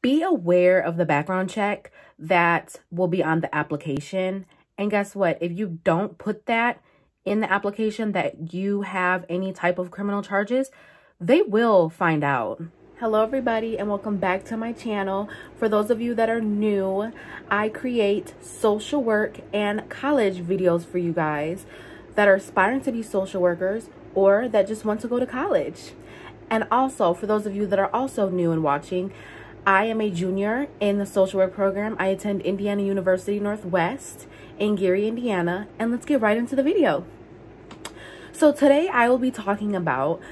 be aware of the background check that will be on the application. And guess what? If you don't put that in the application that you have any type of criminal charges, they will find out. Hello everybody, and welcome back to my channel. For those of you that are new, I create social work and college videos for you guys that are aspiring to be social workers or that just want to go to college. And also, for those of you that are also new and watching, I am a junior in the social work program. I attend Indiana University Northwest in Gary, Indiana, and let's get right into the video. So today I will be talking about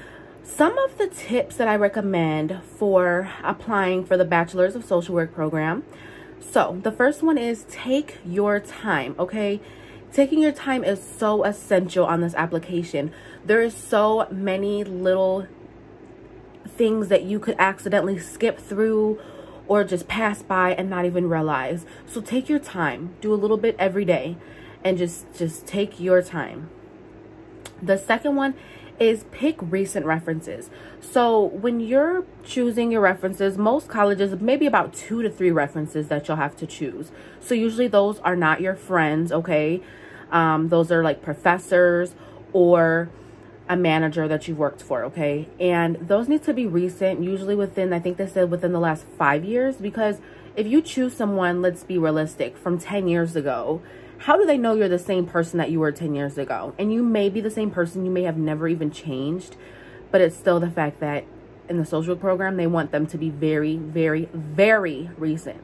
some of the tips that I recommend for applying for the Bachelors of Social Work program. So the first one is take your time, okay? Taking your time is so essential on this application. There is so many little things that you could accidentally skip through or just pass by and not even realize. So take your time, do a little bit every day, and just take your time. The second one is pick recent references. So when you're choosing your references, most colleges, maybe about 2 to 3 references that you'll have to choose. So usually those are not your friends, okay? Those are like professors or a manager that you've worked for, okay? And those need to be recent, usually within, I think they said within the last 5 years, because if you choose someone, let's be realistic, from 10 years ago, how do they know you're the same person that you were 10 years ago? And you may be the same person, you may have never even changed, but it's still the fact that in the social work program, they want them to be very, very, very recent.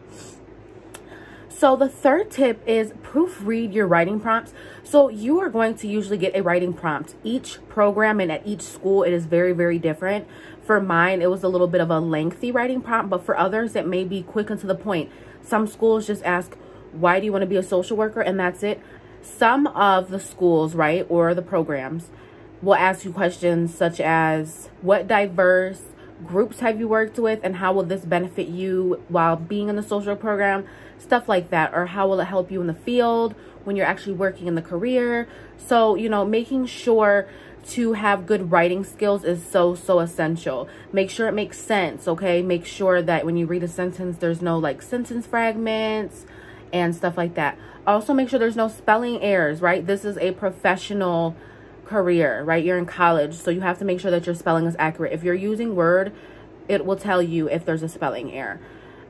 So the third tip is proofread your writing prompts. So you are going to usually get a writing prompt. Each program and at each school, it is very, very different. For mine, it was a little bit of a lengthy writing prompt, but for others, it may be quick and to the point. Some schools just ask, why do you want to be a social worker? And that's it. Some of the schools, right, or the programs will ask you questions such as, what diverse groups have you worked with and how will this benefit you while being in the social work program? Stuff like that. Or how will it help you in the field when you're actually working in the career? So, you know, making sure to have good writing skills is so essential. Make sure it makes sense, okay? Make sure that when you read a sentence, there's no like sentence fragments and stuff like that. Also make sure there's no spelling errors, right? This is a professional career, right? You're in college, so you have to make sure that your spelling is accurate. If you're using Word, it will tell you if there's a spelling error.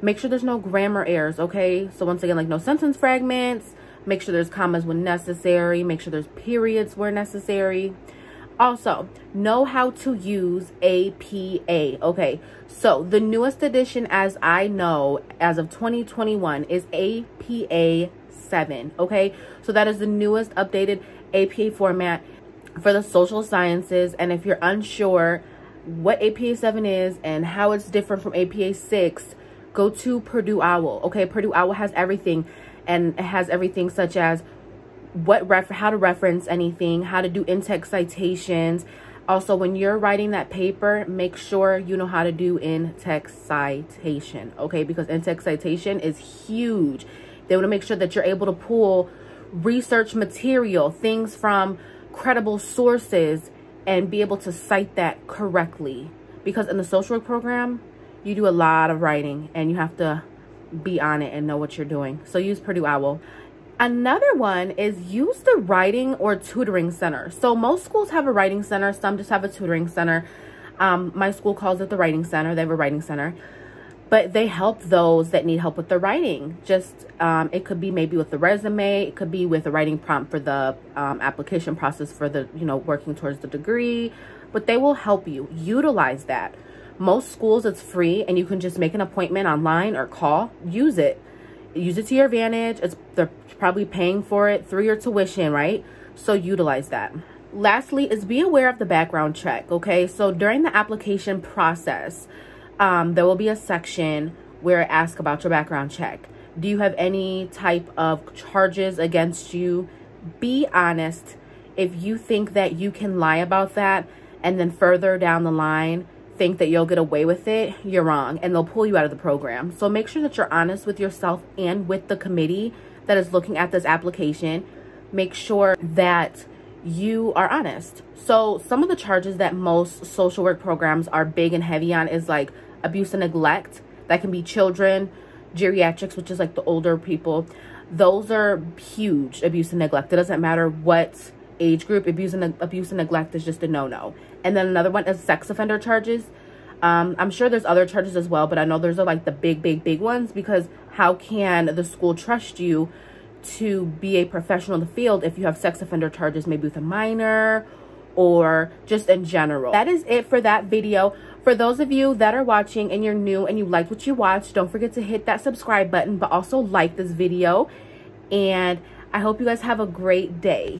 Make sure there's no grammar errors, okay? So once again, like no sentence fragments. Make sure there's commas when necessary. Make sure there's periods where necessary. Also, know how to use APA, okay? So the newest edition, as I know, as of 2021, is APA 7, okay? So that is the newest updated APA format for the social sciences. And if you're unsure what APA 7 is and how it's different from APA 6, go to Purdue OWL, okay? Purdue OWL has everything, and it has everything such as how to reference anything, how to do in-text citations. Also, when you're writing that paper, make sure you know how to do in-text citation, okay? Because in-text citation is huge. They want to make sure that you're able to pull research material, things from credible sources, and be able to cite that correctly. Because in the social work program, you do a lot of writing and you have to be on it and know what you're doing. So use Purdue OWL. Another one is use the writing or tutoring center. So most schools have a writing center. Some just have a tutoring center. My school calls it the writing center. They have a writing center. But they help those that need help with the writing. Just, it could be maybe with the resume. It could be with a writing prompt for the application process for the, you know, working towards the degree. But they will help you. Utilize that. Most schools, it's free and you can just make an appointment online or call. Use it. Use it to your advantage. They're probably paying for it through your tuition, right? So utilize that. Lastly is be aware of the background check, okay? So during the application process, there will be a section where it asks about your background check. Do you have any type of charges against you? Be honest. If you think that you can lie about that and then further down the line think that you'll get away with it, you're wrong, and they'll pull you out of the program. So make sure that you're honest with yourself and with the committee that is looking at this application. Make sure that you are honest. So some of the charges that most social work programs are big and heavy on is like abuse and neglect. That can be children, geriatrics, which is like the older people. Those are huge, abuse and neglect. It doesn't matter what age group. Abuse and neglect is just a no-no. And then another one is sex offender charges. I'm sure there's other charges as well, but I know those are like the big ones, because how can the school trust you to be a professional in the field if you have sex offender charges, maybe with a minor or just in general. That is it for that video. For those of you that are watching and you're new and you liked what you watched, don't forget to hit that subscribe button, but also like this video. And I hope you guys have a great day.